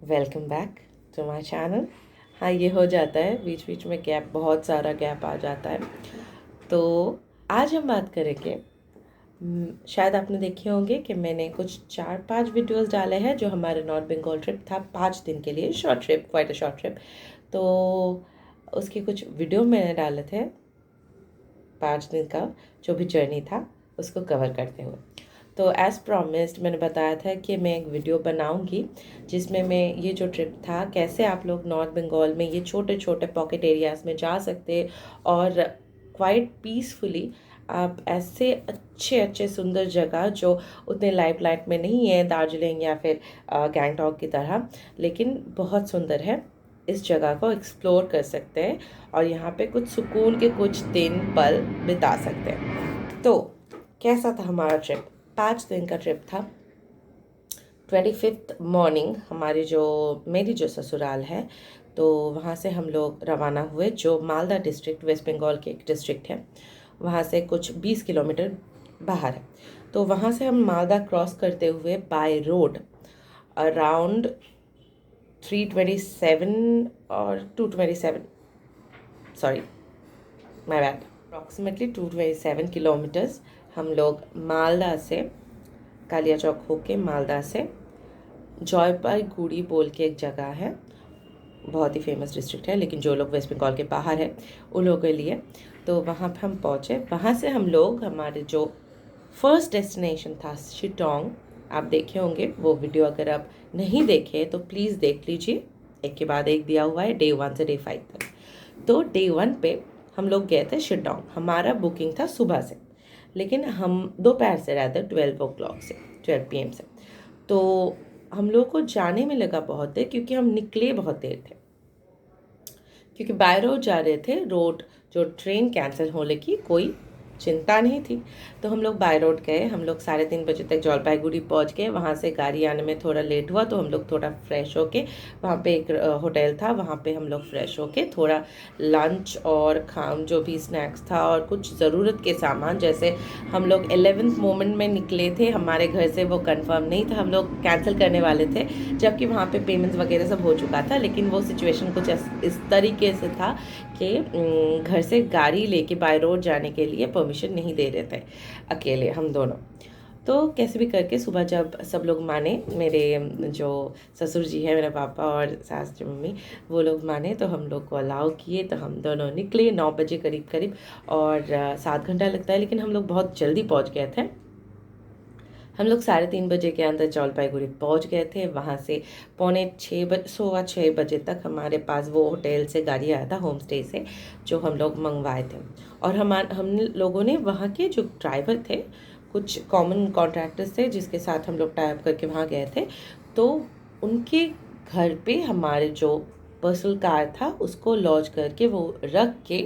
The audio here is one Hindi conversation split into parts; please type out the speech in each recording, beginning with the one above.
Welcome back to my channel. हाँ, ये हो जाता है बीच बीच में गैप, बहुत सारा गैप आ जाता है। तो आज हम बात करेंगे, शायद आपने देखे होंगे कि मैंने कुछ 4-5 वीडियोस डाले हैं जो हमारे नॉर्थ बंगाल ट्रिप था 5 दिन के लिए, short trip, quite a short trip. तो उसके कुछ वीडियो मैंने डाले थे 5 दिन का, जो भी जर्नी था उसको कवर करते हुए। तो एज़ प्रॉमिस्ड मैंने बताया था कि मैं एक वीडियो बनाऊंगी जिसमें मैं ये जो ट्रिप था, कैसे आप लोग नॉर्थ बंगाल में ये छोटे छोटे पॉकेट एरियाज़ में जा सकते और क्वाइट पीसफुली आप ऐसे अच्छे अच्छे सुंदर जगह जो उतने लाइट में नहीं है दार्जिलिंग या फिर गैंगटॉक की तरह, लेकिन बहुत सुंदर है, इस जगह को एक्सप्लोर कर सकते हैं और यहाँ पे कुछ सुकून के कुछ दिन पल बिता सकते हैं। तो कैसा था हमारा ट्रिप? 5 दिन का ट्रिप था। 25th मॉर्निंग मेरी जो ससुराल है, तो वहाँ से हम लोग रवाना हुए, जो मालदा डिस्ट्रिक्ट, वेस्ट बंगाल के एक डिस्ट्रिक्ट है, वहाँ से कुछ 20 किलोमीटर बाहर है। तो वहाँ से हम मालदा क्रॉस करते हुए बाय रोड अराउंड 327 और 227, sorry my bad, approximately 227 kilometres हम लोग मालदा से, कालिया चौक होके मालदा से जलपाईगुड़ी बोल के एक जगह है, बहुत ही फेमस डिस्ट्रिक्ट है, लेकिन जो लोग वेस्ट बंगाल के बाहर है उन लोगों के लिए, तो वहाँ पे हम पहुँचे। वहाँ से हम लोग, हमारे जो फर्स्ट डेस्टिनेशन था शिटोंग, आप देखे होंगे वो वीडियो, अगर आप नहीं देखे तो प्लीज़ देख लीजिए, एक के बाद एक दिया हुआ है Day 1 से Day 5 तक। तो Day 1 पे हम लोग गए थे शिटोंग। हमारा बुकिंग था सुबह से, लेकिन हम दोपहर से, रहते 12 o'clock से, 12 PM से। तो हम लोग को जाने में लगा बहुत देर, क्योंकि हम निकले बहुत देर थे, क्योंकि बाय रोड जा रहे थे। रोड जो ट्रेन कैंसिल होने की कोई चिंता नहीं थी, तो हम लोग बाय रोड गए। हम लोग 3:30 तक जलपाईगुड़ी पहुंच गए। वहाँ से गाड़ी आने में थोड़ा लेट हुआ, तो हम लोग थोड़ा फ्रेश होके, वहाँ पे एक होटल था, वहाँ पे हम लोग फ्रेश होके थोड़ा लंच और जो भी स्नैक्स था और कुछ ज़रूरत के सामान, जैसे हम लोग 11th मोमेंट में निकले थे हमारे घर से, वो कंफर्म नहीं था, हम लोग कैंसिल करने वाले थे, जबकि वहाँ पे पेमेंट्स वगैरह सब हो चुका था। लेकिन वो सिचुएशन कुछ इस तरीके से था कि घर से गाड़ी लेके बाय रोड जाने के लिए परमिशन नहीं दे रहे थे, अकेले हम दोनों। तो कैसे भी करके सुबह जब सब लोग माने, मेरे जो ससुर जी है, मेरा पापा और सास जी मम्मी, वो लोग माने, तो हम लोग को अलाउ किए। तो हम दोनों निकले 9 बजे करीब करीब, और 7 घंटा लगता है, लेकिन हम लोग बहुत जल्दी पहुंच गए थे। हम लोग 3:30 बजे के अंदर जलपाईगुड़ी पहुंच गए थे। वहाँ से 6:15 तक हमारे पास वो होटल से गाड़ी आया था, होम स्टे से, जो हम लोग मंगवाए थे। और हम लोगों ने वहाँ के जो ड्राइवर थे, कुछ कॉमन कॉन्ट्रैक्टर्स थे जिसके साथ हम लोग टाइप करके वहाँ गए थे, तो उनके घर पे हमारे जो पर्सनल कार था उसको लॉन्च करके, वो रख के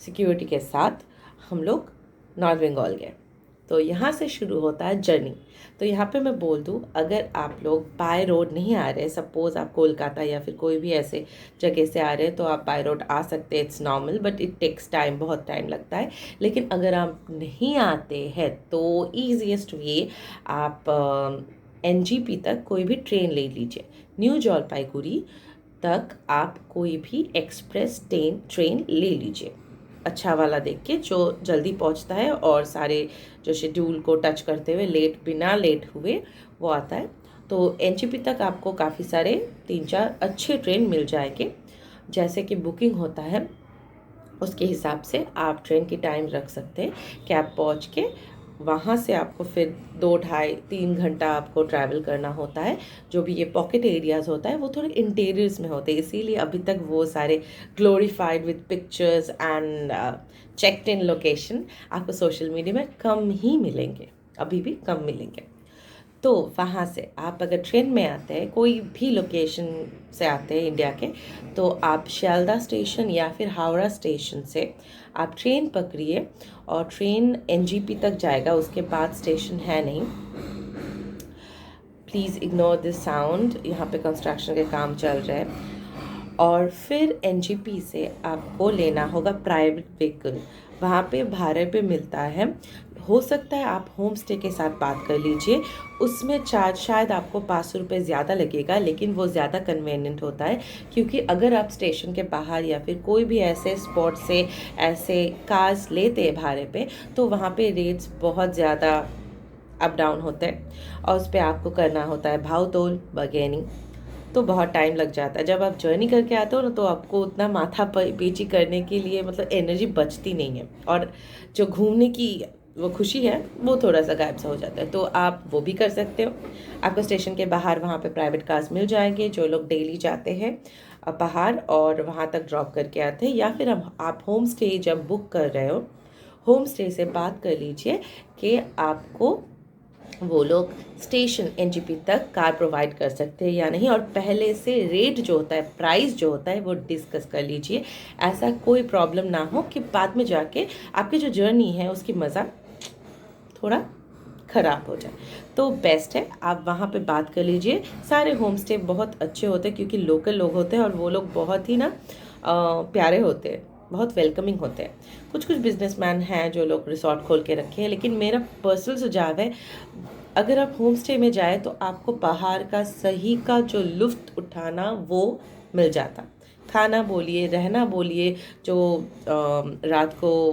सिक्योरिटी के साथ हम लोग नॉर्थ बंगाल गए। तो यहाँ से शुरू होता है जर्नी। तो यहाँ पे मैं बोल दूँ, अगर आप लोग बाय रोड नहीं आ रहे, सपोज़ आप कोलकाता या फिर कोई भी ऐसे जगह से आ रहे हैं, तो आप बाय रोड आ सकते हैं, it's normal, but it takes time, बहुत टाइम लगता है। लेकिन अगर आप नहीं आते हैं तो ईजीएस्ट वे, आप NGP तक कोई भी ट्रेन ले लीजिए। न्यू जलपाईगुड़ी तक आप कोई भी एक्सप्रेस ट्रेन ले लीजिए, अच्छा वाला देख के, जो जल्दी पहुंचता है और सारे जो शेड्यूल को टच करते हुए बिना लेट हुए वो आता है। तो NGP तक आपको काफ़ी सारे 3-4 अच्छे ट्रेन मिल जाएंगे। जैसे कि बुकिंग होता है उसके हिसाब से आप ट्रेन की टाइम रख सकते हैं कि आप पहुँच के वहाँ से आपको फिर 2-2.5-3 घंटा आपको ट्रैवल करना होता है। जो भी ये पॉकेट एरियाज़ होता है वो थोड़े इंटीरियर्स में होते हैं, इसीलिए अभी तक वो सारे glorified with pictures and checked in location आपको सोशल मीडिया में कम ही मिलेंगे, अभी भी कम मिलेंगे। तो वहाँ से आप अगर ट्रेन में आते हैं, कोई भी लोकेशन से आते हैं इंडिया के, तो आप शियालदा स्टेशन या फिर हावड़ा स्टेशन से आप ट्रेन पकड़िए, और ट्रेन NGP तक जाएगा, उसके बाद स्टेशन है नहीं। प्लीज़ इग्नोर दिस साउंड, यहाँ पे कंस्ट्रक्शन के काम चल रहे हैं। और फिर NGP से आपको लेना होगा प्राइवेट व्हीकल, वहाँ पे भाड़े पे मिलता है। हो सकता है आप होम स्टे के साथ बात कर लीजिए, उसमें चार्ज शायद आपको 500 रुपये ज़्यादा लगेगा, लेकिन वो ज़्यादा कन्वीनियंट होता है, क्योंकि अगर आप स्टेशन के बाहर या फिर कोई भी ऐसे स्पॉट से ऐसे कार्स लेते हैं भाड़े पे, तो वहाँ पे रेट्स बहुत ज़्यादा अप डाउन होते हैं और उस पर आपको करना होता है भाव तोल बार्गेनिंग, तो बहुत टाइम लग जाता है। जब आप जर्नी करके आते हो ना, तो आपको उतना माथा पेची करने के लिए मतलब एनर्जी बचती नहीं है, और जो घूमने की वो खुशी है वो थोड़ा सा गायब सा हो जाता है। तो आप वो भी कर सकते हो। आपको स्टेशन के बाहर वहाँ पे प्राइवेट कार्स मिल जाएंगे, जो लोग डेली जाते हैं बाहर और वहाँ तक ड्रॉप करके आते हैं। या फिर आप होम स्टे जब बुक कर रहे हो, होम स्टे से बात कर लीजिए कि आपको वो लोग स्टेशन एनजीपी तक कार प्रोवाइड कर सकते हैं या नहीं, और पहले से रेट जो होता है, प्राइस जो होता है, वो डिस्कस कर लीजिए। ऐसा कोई प्रॉब्लम ना हो कि बाद में जाके आपकी जो जर्नी है उसकी मज़ा थोड़ा ख़राब हो जाए। तो बेस्ट है आप वहाँ पे बात कर लीजिए। सारे होम स्टे बहुत अच्छे होते हैं, क्योंकि लोकल लोग होते हैं और वो लोग बहुत ही ना प्यारे होते हैं, बहुत वेलकमिंग होते हैं। कुछ बिजनेसमैन हैं जो लोग रिसोर्ट खोल के रखे हैं, लेकिन मेरा पर्सनल सुझाव है, अगर आप होम स्टे में जाए तो आपको बाहर का सही का जो लुत्फ़ उठाना वो मिल जाता। खाना बोलिए, रहना बोलिए, जो रात को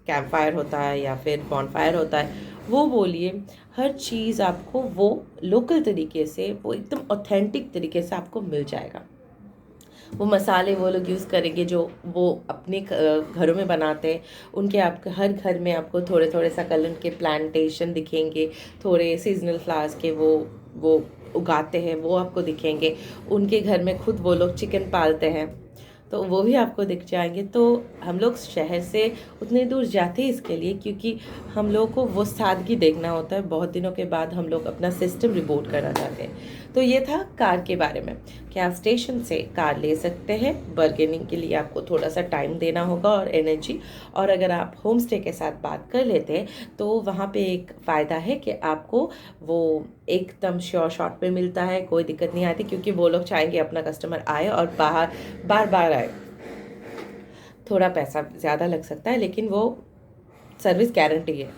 कैंप फायर होता है या फिर बॉन फायर होता है वो बोलिए, हर चीज़ आपको वो लोकल तरीके से, वो एकदम ऑथेंटिक तरीके से आपको मिल जाएगा। वो मसाले वो लोग यूज़ करेंगे जो वो अपने घरों में बनाते हैं। उनके आपके हर घर में आपको थोड़े थोड़े सा कलर के प्लांटेशन दिखेंगे, थोड़े सीजनल फ्लावर्स के वो उगाते हैं, वो आपको दिखेंगे। उनके घर में खुद वो लोग चिकन पालते हैं, तो वो भी आपको दिख जाएंगे। तो हम लोग शहर से उतने दूर जाते हैं इसके लिए, क्योंकि हम लोग को वो सादगी देखना होता है। बहुत दिनों के बाद हम लोग अपना सिस्टम रिबूट करना चाहते हैं। तो ये था कार के बारे में कि आप स्टेशन से कार ले सकते हैं। बार्गेनिंग के लिए आपको थोड़ा सा टाइम देना होगा और एनर्जी। और अगर आप होम स्टे के साथ बात कर लेते हैं तो वहाँ पे एक फ़ायदा है कि आपको वो एकदम श्योर शॉट पे मिलता है, कोई दिक्कत नहीं आती, क्योंकि वो लोग चाहेंगे अपना कस्टमर आए और बार बार आए। थोड़ा पैसा ज़्यादा लग सकता है, लेकिन वो सर्विस गारंटी है,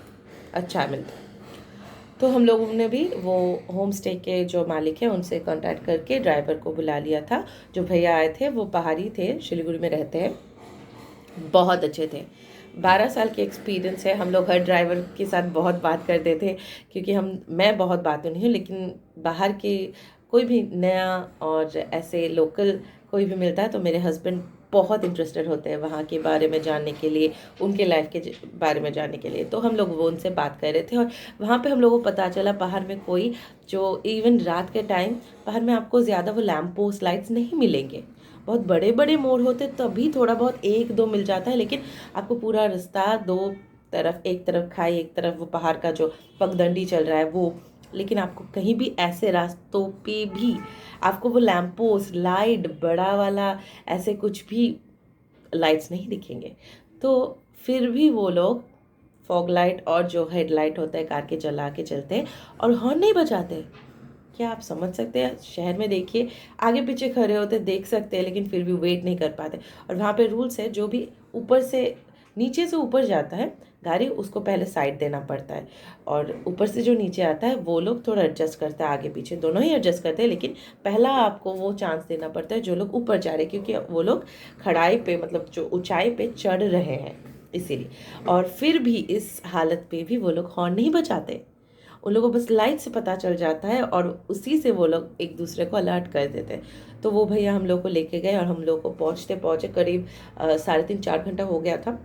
अच्छा मिलता है। तो हम लोगों ने भी वो होम स्टे के जो मालिक हैं उनसे कांटेक्ट करके ड्राइवर को बुला लिया था। जो भैया आए थे वो पहाड़ी थे, सिलीगुड़ी में रहते हैं, बहुत अच्छे थे। 12 साल के एक्सपीरियंस है। हम लोग हर ड्राइवर के साथ बहुत बात करते थे, क्योंकि मैं बहुत बात नहीं हूँ, लेकिन बाहर के कोई भी नया और ऐसे लोकल कोई भी मिलता है तो मेरे हस्बैंड बहुत इंटरेस्टेड होते हैं वहाँ के बारे में जानने के लिए, उनके लाइफ के बारे में जानने के लिए। तो हम लोग वो उनसे बात कर रहे थे, और वहाँ पे हम लोगों को पता चला बाहर में कोई जो इवन रात के टाइम बाहर में आपको ज़्यादा वो लैम्प पोस्ट लाइट्स नहीं मिलेंगे। बहुत बड़े बड़े मोड़ होते तभी थोड़ा बहुत एक दो मिल जाता है, लेकिन आपको पूरा रास्ता दो तरफ, एक तरफ खाई, एक तरफ वो पहाड़ का जो पगडंडी चल रहा है वो, लेकिन आपको कहीं भी ऐसे रास्तों पे भी आपको वो लैम्प पोस्ट लाइट बड़ा वाला ऐसे कुछ भी लाइट्स नहीं दिखेंगे। तो फिर भी वो लोग फॉग लाइट और जो हेडलाइट होता है कार के जला के चलते हैं और हॉर्न नहीं बजाते। क्या आप समझ सकते हैं? शहर में देखिए आगे पीछे खड़े होते देख सकते हैं, लेकिन फिर भी वेट नहीं कर पाते। और वहाँ पे रूल्स है, जो भी ऊपर से नीचे से ऊपर जाता है गाड़ी उसको पहले साइड देना पड़ता है, और ऊपर से जो नीचे आता है वो लोग थोड़ा एडजस्ट करते हैं, आगे पीछे दोनों ही एडजस्ट करते हैं, लेकिन पहला आपको वो चांस देना पड़ता है जो लोग ऊपर जा रहे हैं, क्योंकि वो लोग खड़ाई पे मतलब जो ऊंचाई पे चढ़ रहे हैं इसीलिए। और फिर भी इस हालत पे भी वो लोग हॉर्न नहीं बजाते, उन लोगों को बस लाइट से पता चल जाता है और उसी से वो लोग एक दूसरे को अलर्ट कर देते हैं। तो वो भैया हम लोग को लेके गए और हम लोग को पहुँचते करीब 3.5-4 घंटा हो गया था।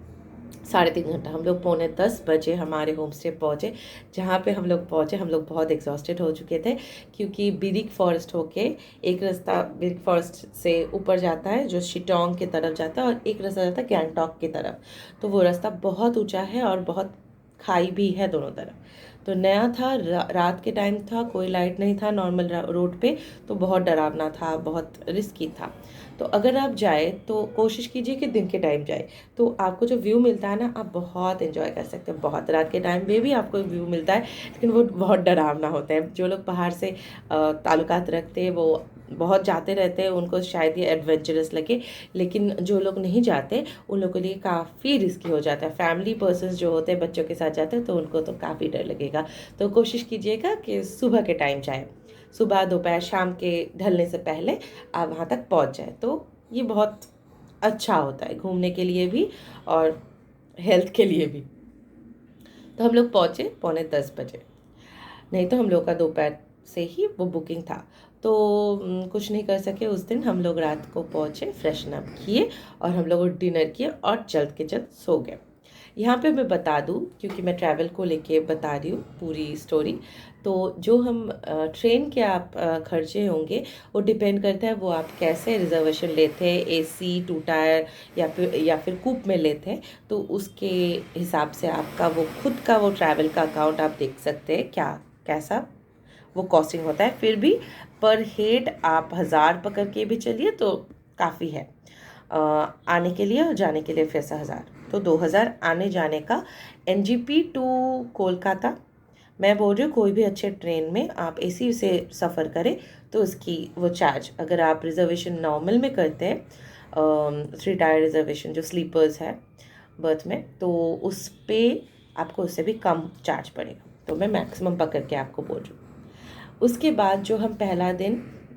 3.5 घंटा, हम लोग 9:45 बजे हमारे होम स्टे पहुँचे। जहाँ पे हम लोग पहुँचे हम लोग बहुत एग्जॉस्टेड हो चुके थे, क्योंकि बिरिक फॉरेस्ट होके एक रास्ता बिरिक फॉरेस्ट से ऊपर जाता है जो शिटोंग की तरफ जाता है, और एक रास्ता जाता है गैंगटॉक की तरफ। तो वो रास्ता बहुत ऊंचा है और बहुत खाई भी है दोनों तरफ। तो नया था, रात के टाइम था, कोई लाइट नहीं था नॉर्मल रोड पे, तो बहुत डरावना था, बहुत रिस्की था। तो अगर आप जाए तो कोशिश कीजिए कि दिन के टाइम जाए, तो आपको जो व्यू मिलता है ना आप बहुत एंजॉय कर सकते हैं। बहुत रात के टाइम में भी आपको व्यू मिलता है, लेकिन वो बहुत डरावना होता है। जो लोग पहाड़ से ताल्लुकात रखते हैं वो बहुत जाते रहते हैं उनको शायद ये एडवेंचरस लगे, लेकिन जो लोग नहीं जाते उन लोगों के लिए काफ़ी रिस्की हो जाता है। फैमिली पर्सन्स जो होते हैं बच्चों के साथ जाते हैं तो उनको तो काफ़ी डर लगेगा। तो कोशिश कीजिएगा कि सुबह के टाइम जाए, सुबह दोपहर शाम के ढलने से पहले आप वहाँ तक पहुँच जाए, तो ये बहुत अच्छा होता है घूमने के लिए भी और हेल्थ के लिए भी। तो हम लोग पहुँचे 9:45 बजे, नहीं तो हम लोग का दोपहर से ही वो बुकिंग था। तो कुछ नहीं कर सके उस दिन, हम लोग रात को पहुँचे, फ्रेशन अप किए और हम लोग डिनर किए और जल्द के जल्द सो गए। यहाँ पे मैं बता दूँ, क्योंकि मैं ट्रैवल को लेके बता रही हूँ पूरी स्टोरी, तो जो हम ट्रेन के आप खर्चे होंगे वो डिपेंड करता है वो आप कैसे रिजर्वेशन लेते हैं, एसी, टू टायर या फिर कूप में लेते हैं। तो उसके हिसाब से आपका वो खुद का वो ट्रैवल का अकाउंट आप देख सकते हैं कैसा वो कॉस्टिंग होता है। फिर भी पर हेड आप 1000 पकड़ के भी चलिए तो काफ़ी है, आने के लिए और जाने के लिए फिर से 1000, तो 2000 आने जाने का। एनजीपी टू कोलकाता मैं बोल रही हूँ, कोई भी अच्छे ट्रेन में आप एसी से सफ़र करें तो उसकी वो चार्ज, अगर आप रिजर्वेशन नॉर्मल में करते हैं 3 टायर रिजर्वेशन जो स्लीपर्स है बर्थ में, तो उस पर आपको उससे भी कम चार्ज पड़ेगा। तो मैं मैक्सिमम पकड़ के आपको बोल रही हूँ। उसके बाद जो हम पहला दिन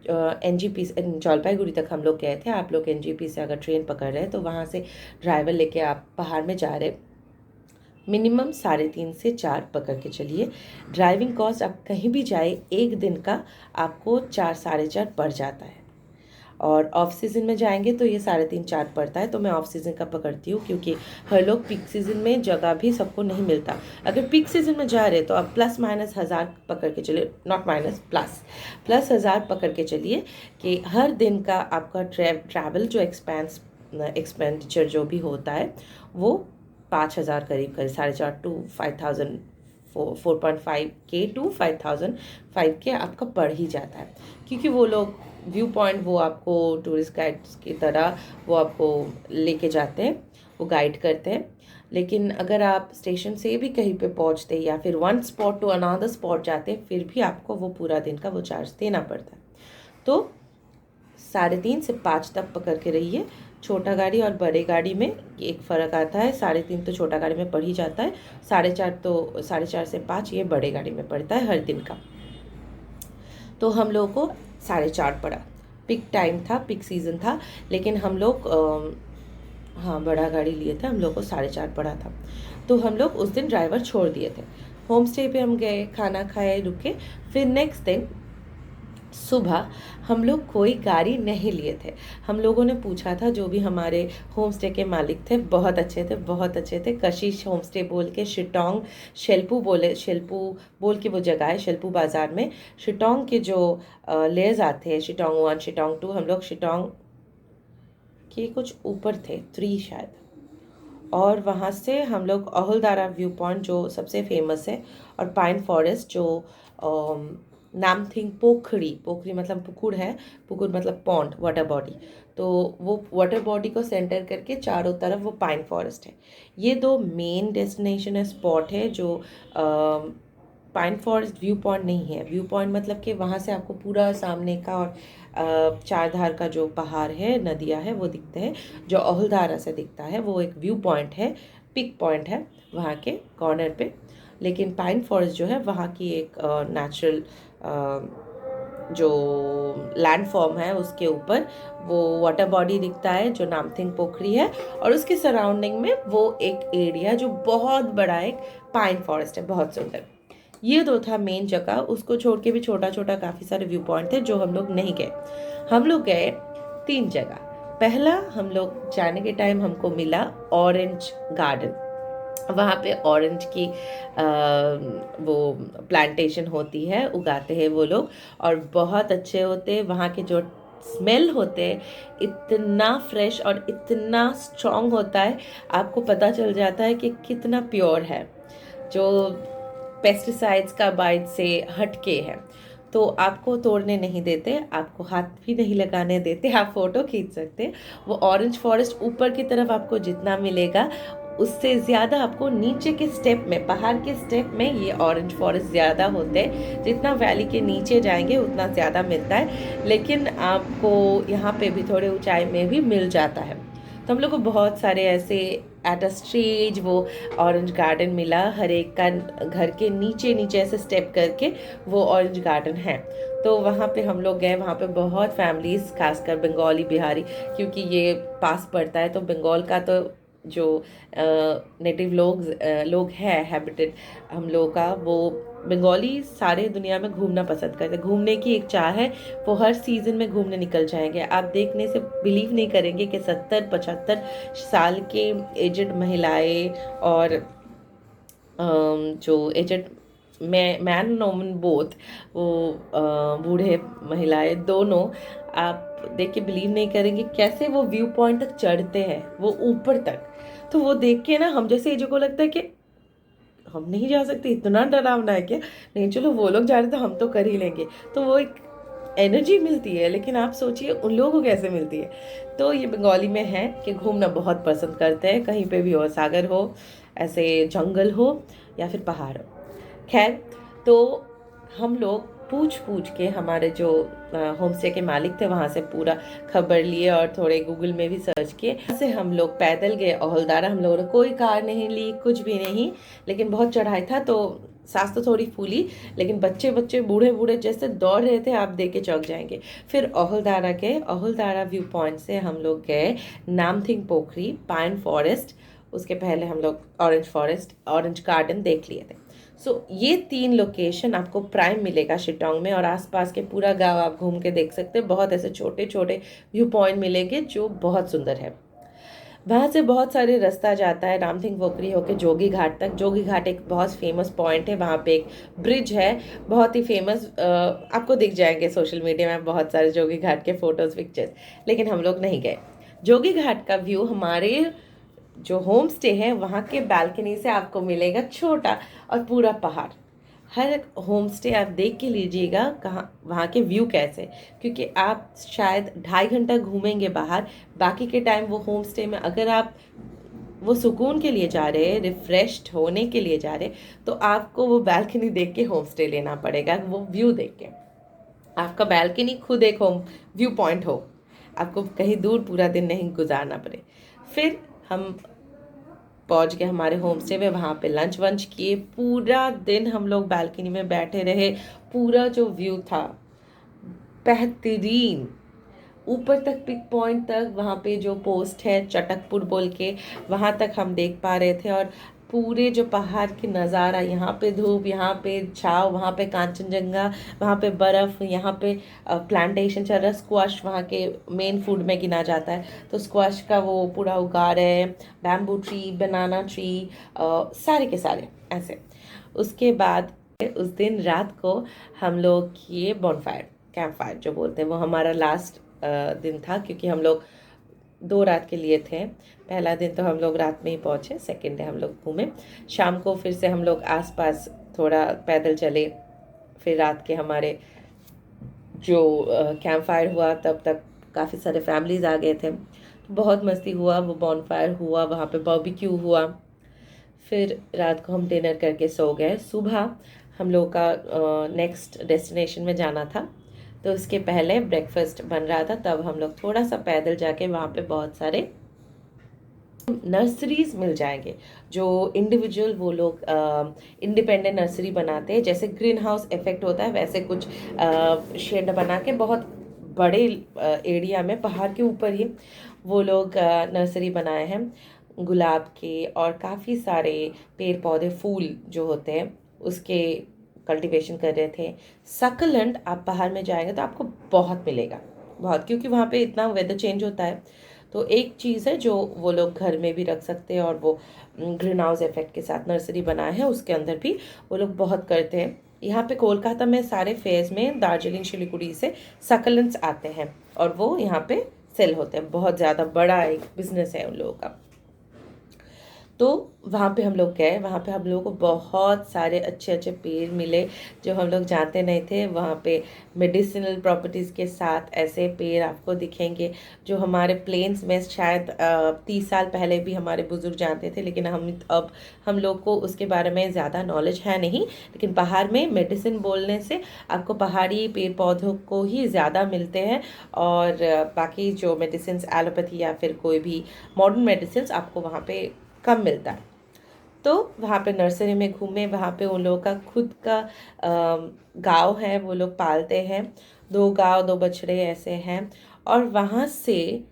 एनजीपी जलपाईगुड़ी तक हम लोग गए थे। आप लोग एनजीपी से अगर ट्रेन पकड़ रहे हैं तो वहाँ से ड्राइवर लेके आप पहाड़ में जा रहे, मिनिमम 3.5 से 4 पकड़ के चलिए। ड्राइविंग कॉस्ट आप कहीं भी जाए एक दिन का आपको 4 4.5 पड़ जाता है, और ऑफ सीज़न में जाएंगे तो ये 3.5 4 पड़ता है। तो मैं ऑफ सीज़न का पकड़ती हूँ, क्योंकि हर लोग पीक सीज़न में जगह भी सबको नहीं मिलता। अगर पीक सीज़न में जा रहे तो आप प्लस माइनस 1000 पकड़ के चलिए, नॉट माइनस, प्लस 1000 पकड़ के चलिए कि हर दिन का आपका ट्रैवल जो एक्सपेंडिचर जो भी होता है वो 5000 करीब 4.5 टू 5000, 4.5K टू 5005 के आपका बढ़ ही जाता है। क्योंकि वो लोग व्यू पॉइंट वो आपको टूरिस्ट गाइड्स की तरह वो आपको लेके जाते हैं, वो गाइड करते हैं। लेकिन अगर आप स्टेशन से भी कहीं पे पहुंचते या फिर one spot to another spot जाते हैं, फिर भी आपको वो पूरा दिन का वो चार्ज देना पड़ता है। तो 3.5 से 5 तक पकड़ के रहिए। छोटा गाड़ी और बड़े गाड़ी में एक फ़र्क आता है, 3.5 तो छोटा गाड़ी में पड़ ही जाता है, 4.5 तो 4.5 से 5 ये बड़े गाड़ी में पड़ता है हर दिन का। तो हम लोगों को 4.5 पड़ा। पिक टाइम था, पिक सीज़न था, लेकिन हम लोग हाँ बड़ा गाड़ी लिए थे, हम लोग को 4.5 पड़ा था। तो हम लोग उस दिन ड्राइवर छोड़ दिए थे। होम स्टे पे हम गए, खाना खाए, रुके। फिर नेक्स्ट दिन सुबह हम लोग कोई गाड़ी नहीं लिए थे। हम लोगों ने पूछा था, जो भी हमारे होम स्टे के मालिक थे बहुत अच्छे थे, बहुत अच्छे थे। कशिश होम स्टे बोल के शिटोंग, शेल्पू बोल के वो जगह है शेल्पू बाज़ार में। शिटोंग के जो लेयर्स आते हैं, शिटोंग 1 शिटोंग 2, हम लोग शिटोंग के कुछ ऊपर थे 3 शायद, और वहाँ से हम लोग अहुलदारा व्यू पॉइंट जो सबसे फेमस है, और पाइन फॉरेस्ट जो नामथिंग पोखरी मतलब पुकुर है, पुकुर मतलब पॉन्ड, वाटर बॉडी। तो वो वाटर बॉडी को सेंटर करके चारों तरफ वो पाइन फॉरेस्ट है। ये 2 मेन डेस्टिनेशन है, स्पॉट है। जो पाइन फॉरेस्ट व्यू पॉइंट नहीं है, व्यू पॉइंट मतलब कि वहाँ से आपको पूरा सामने का और चारधार का जो पहाड़ है, नदियाँ है, वो दिखते हैं। जो अहुलधारा से दिखता है वो एक व्यू पॉइंट है, पिक पॉइंट है वहाँ के कॉर्नर पे। लेकिन पाइन फॉरेस्ट जो है वहाँ की एक नेचुरल जो लैंडफॉर्म है उसके ऊपर वो वाटर बॉडी दिखता है जो नामथिंग पोखरी है, और उसके सराउंडिंग में वो एक एरिया जो बहुत बड़ा एक पाइन फॉरेस्ट है, बहुत सुंदर। ये 2 था मेन जगह। उसको छोड़ के भी छोटा छोटा काफ़ी सारे व्यू पॉइंट थे जो हम लोग नहीं गए। हम लोग गए 3 जगह। पहला, हम लोग जाने के टाइम हमको मिला ऑरेंज गार्डन। वहाँ पे ऑरेंज की वो प्लांटेशन होती है, उगाते हैं वो लोग, और बहुत अच्छे होते हैं। वहाँ के जो स्मेल होते हैं इतना फ्रेश और इतना स्ट्रॉन्ग होता है, आपको पता चल जाता है कि कितना प्योर है, जो पेस्टिसाइड्स का बाइट से हटके है। तो आपको तोड़ने नहीं देते, आपको हाथ भी नहीं लगाने देते, आप फ़ोटो खींच सकते। वो ऑरेंज फॉरेस्ट ऊपर की तरफ आपको जितना मिलेगा उससे ज़्यादा आपको नीचे के स्टेप में, पहाड़ के स्टेप में ये ऑरेंज फॉरेस्ट ज़्यादा होते हैं। जितना वैली के नीचे जाएंगे उतना ज़्यादा मिलता है, लेकिन आपको यहाँ पे भी थोड़े ऊंचाई में भी मिल जाता है। तो हम लोग को बहुत सारे ऐसे एट अ स्टेज वो ऑरेंज गार्डन मिला। हर एक का घर के नीचे नीचे ऐसे स्टेप करके वो ऑरेंज गार्डन है। तो वहाँ पे हम लोग गए। वहाँ पे बहुत फैमिलीज, खासकर बंगाली, बिहारी, क्योंकि ये पास पड़ता है, तो बंगाल का तो जो नेटिव लोग हैं हैबिटेड हम लोगों का, वो बंगाली सारे दुनिया में घूमना पसंद करते हैं। घूमने की एक चाह है, वो हर सीज़न में घूमने निकल जाएंगे। आप देखने से बिलीव नहीं करेंगे कि 70-75 साल के एजड महिलाएं और जो एजड मैन वोमन बोथ, वो बूढ़े महिलाएं दोनों, आप देख के बिलीव नहीं करेंगे कैसे वो व्यू पॉइंट तक चढ़ते हैं, वो ऊपर तक। तो वो देख के ना हम जैसे एजो को लगता है कि हम नहीं जा सकते, इतना डरावना है क्या? नहीं, चलो वो लोग जा रहे तो हम तो कर ही लेंगे। तो वो एक एनर्जी मिलती है, लेकिन आप सोचिए उन लोगों को कैसे मिलती है। तो ये बंगाली में है कि घूमना बहुत पसंद करते हैं, कहीं पे भी हो, सागर हो, ऐसे जंगल हो या फिर पहाड़ हो। खैर, तो हम लोग पूछ पूछ के हमारे जो होम स्टे के मालिक थे वहाँ से पूरा खबर लिए और थोड़े गूगल में भी सर्च किए। से हम लोग पैदल गए औहलदारा। हम लोगों ने कोई कार नहीं ली, कुछ भी नहीं, लेकिन बहुत चढ़ाई था तो सांस तो थोड़ी फूली, लेकिन बच्चे बच्चे बूढ़े बूढ़े जैसे दौड़ रहे थे, आप देख के चौंक जाएंगे। फिर औहलदारा गए। औहलदारा व्यू पॉइंट से हम लोग गए नामथिंग पोखरी, पाइन फॉरेस्ट। उसके पहले हम लोग ऑरेंज फॉरेस्ट, ऑरेंज गार्डन देख लिए थे। ये 3 लोकेशन आपको प्राइम मिलेगा शिटोंग में, और आसपास के पूरा गांव आप घूम के देख सकते हैं। बहुत ऐसे छोटे छोटे व्यू पॉइंट मिलेंगे जो बहुत सुंदर है। वहाँ से बहुत सारे रास्ता जाता है नामथिंग पोखरी होके जोगी घाट तक। जोगी घाट एक बहुत फेमस पॉइंट है, वहाँ पे एक ब्रिज है बहुत ही फेमस। आपको दिख जाएंगे सोशल मीडिया में बहुत सारे जोगी घाट के फोटोज, पिक्चर्स, लेकिन हम लोग नहीं गए। जोगी घाट का व्यू हमारे जो होम स्टे है वहाँ के बालकनी से आपको मिलेगा, छोटा और पूरा पहाड़। हर होम स्टे आप देख के लीजिएगा कहाँ वहाँ के व्यू कैसे, क्योंकि आप शायद 2.5 घंटा घूमेंगे बाहर, बाकी के टाइम वो होम स्टे में अगर आप वो सुकून के लिए जा रहे हैं, रिफ्रेश्ड होने के लिए जा रहे, तो आपको वो बालकनी देख के होम स्टे लेना पड़ेगा। वो व्यू देख के आपका बालकनी खुद एक होम व्यू पॉइंट हो, आपको कहीं दूर पूरा दिन नहीं गुजारना पड़े। फिर हम पहुंच गए हमारे होम स्टे में, वहाँ पे लंच वंच किए। पूरा दिन हम लोग बालकनी में बैठे रहे। पूरा जो व्यू था बेहतरीन, ऊपर तक पिक पॉइंट तक, वहाँ पे जो पोस्ट है चटकपुर बोल के, वहाँ तक हम देख पा रहे थे। और पूरे जो पहाड़ की नज़ारा, यहाँ पे धूप, यहाँ पे छाव, वहाँ पे कांचनजंगा, वहाँ पे बर्फ़, यहाँ पे प्लांटेशन चल रहा है। स्क्वाश वहाँ के मेन फूड में गिना जाता है, तो स्क्वाश का वो पूरा उगा रहे हैं। बैम्बू ट्री, बनाना ट्री, सारे के सारे ऐसे। उसके बाद उस दिन रात को हम लोग किए बॉनफायर, कैंप फायर जो बोलते हैं, वो हमारा लास्ट दिन था, क्योंकि हम लोग 2 रात के लिए थे। पहला दिन तो हम लोग रात में ही पहुँचे, सेकेंड डे हम लोग घूमे। शाम को फिर से हम लोग आसपास थोड़ा पैदल चले। फिर रात के हमारे जो कैंप फायर हुआ, तब तक काफ़ी सारे फैमिलीज़ आ गए थे, तो बहुत मस्ती हुआ। वो बॉनफायर हुआ, वहाँ पे बारबेक्यू हुआ। फिर रात को हम डिनर करके सो गए। सुबह हम लोग का नेक्स्ट डेस्टिनेशन में जाना था, तो उसके पहले ब्रेकफास्ट बन रहा था। तब हम लोग थोड़ा सा पैदल जाके, वहाँ पे बहुत सारे नर्सरीज मिल जाएंगे जो इंडिविजुअल वो लोग इंडिपेंडेंट नर्सरी बनाते हैं। जैसे ग्रीन हाउस इफेक्ट होता है, वैसे कुछ शेड बना के बहुत बड़े एरिया में, पहाड़ के ऊपर ही वो लोग नर्सरी बनाए हैं। गुलाब के और काफ़ी सारे पेड़ पौधे, फूल जो होते हैं उसके कल्टीवेशन कर रहे थे। सकलेंट आप पहाड़ में जाएंगे तो आपको बहुत मिलेगा, बहुत, क्योंकि वहाँ पे इतना वेदर चेंज होता है। तो एक चीज़ है जो वो लोग घर में भी रख सकते हैं, और वो ग्रीन हाउस इफेक्ट के साथ नर्सरी बनाए हैं, उसके अंदर भी वो लोग बहुत करते हैं। यहाँ पे कोलकाता में सारे फेयर्स में, दार्जिलिंग शिलीगुड़ी से सकलेंट्स आते हैं और वो यहाँ पे सेल होते हैं। बहुत ज़्यादा बड़ा एक बिजनेस है उन लोगों का। तो वहाँ पे हम लोग गए, वहाँ पे हम लोगों को बहुत सारे अच्छे अच्छे पेड़ मिले जो हम लोग जानते नहीं थे। वहाँ पे मेडिसिनल प्रॉपर्टीज़ के साथ ऐसे पेड़ आपको दिखेंगे जो हमारे प्लेन्स में शायद 30 साल पहले भी हमारे बुज़ुर्ग जानते थे, लेकिन हम लोग को उसके बारे में ज़्यादा नॉलेज है नहीं। लेकिन बाहर में मेडिसिन बोलने से आपको पहाड़ी पेड़ पौधों को ही ज़्यादा मिलते हैं, और बाकी जो मेडिसिन एलोपैथी या फिर कोई भी मॉडर्न मेडिसिन आपको वहाँ पे कम मिलता है। तो वहाँ पे नर्सरी में घूमे, वहाँ पे उन लोगों का खुद का गांव है, वो लोग पालते हैं, 2 गांव 2 बछड़े ऐसे हैं। और वहाँ से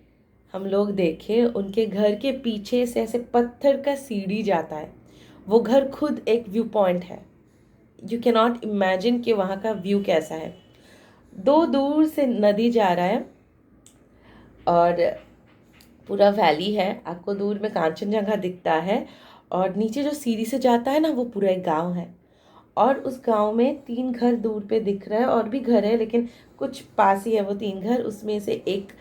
हम लोग देखे उनके घर के पीछे से ऐसे पत्थर का सीढ़ी जाता है। वो घर खुद एक व्यू पॉइंट है। यू कैन नॉट इमेजिन कि वहाँ का व्यू कैसा है। 2 दूर से नदी जा रहा है और पूरा वैली है, आपको दूर में कांचनजंगा दिखता है, और नीचे जो सीढ़ी से जाता है ना वो पूरा एक गांव है। और उस गांव में 3 घर दूर पे दिख रहा है, और भी घर है लेकिन कुछ पास ही है वो 3 घर। उसमें से एक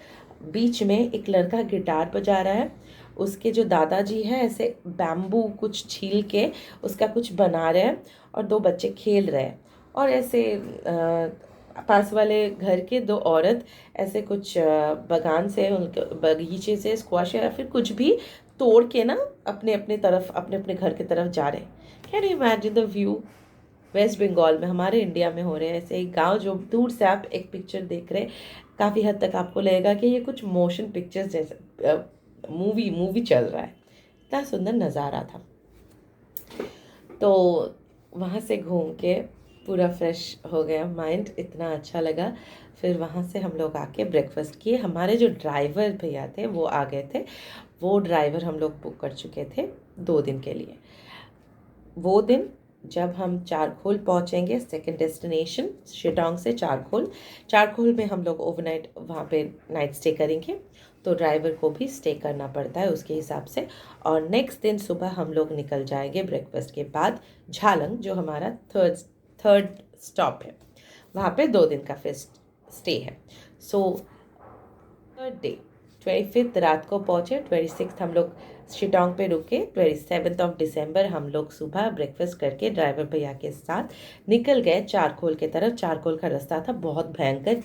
बीच में एक लड़का गिटार बजा रहा है। उसके जो दादाजी है ऐसे बैम्बू कुछ छील के उसका कुछ बना रहे हैं, और 2 बच्चे खेल रहे हैं। और ऐसे पास वाले घर के 2 औरत ऐसे कुछ बगान से, उनके बगीचे से स्क्वाश या फिर कुछ भी तोड़ के ना अपने अपने घर की तरफ जा रहे हैं। Can you imagine the view? West Bengal में, हमारे इंडिया में हो रहे हैं ऐसे एक गांव, जो दूर से आप एक पिक्चर देख रहे हैं, काफ़ी हद तक आपको लगेगा कि ये कुछ मोशन पिक्चर्स जैसे मूवी चल रहा है। इतना सुंदर नज़ारा था। तो वहाँ से घूम के पूरा फ्रेश हो गया माइंड, इतना अच्छा लगा। फिर वहाँ से हम लोग आके ब्रेकफास्ट किए। हमारे जो ड्राइवर भैया थे वो आ गए थे। वो ड्राइवर हम लोग बुक कर चुके थे 2 दिन के लिए। वो दिन जब हम चारखोल पहुँचेंगे, सेकंड डेस्टिनेशन शिटोंग से चारखोल में हम लोग ओवरनाइट वहाँ पे नाइट स्टे करेंगे। तो ड्राइवर को भी स्टे करना पड़ता है उसके हिसाब से। और नेक्स्ट दिन सुबह हम लोग निकल जाएंगे ब्रेकफास्ट के बाद झालंग, जो हमारा थर्ड स्टॉप है। वहाँ पे 2 दिन का फिर स्टे है। सो थर्ड डे 25 रात को पहुँचे, 26 हम लोग शिटोंग पे रुके। 27 दिसंबर हम लोग सुबह ब्रेकफास्ट करके ड्राइवर भैया के साथ निकल गए चारखोल की तरफ। चारखोल का रास्ता था बहुत भयंकर।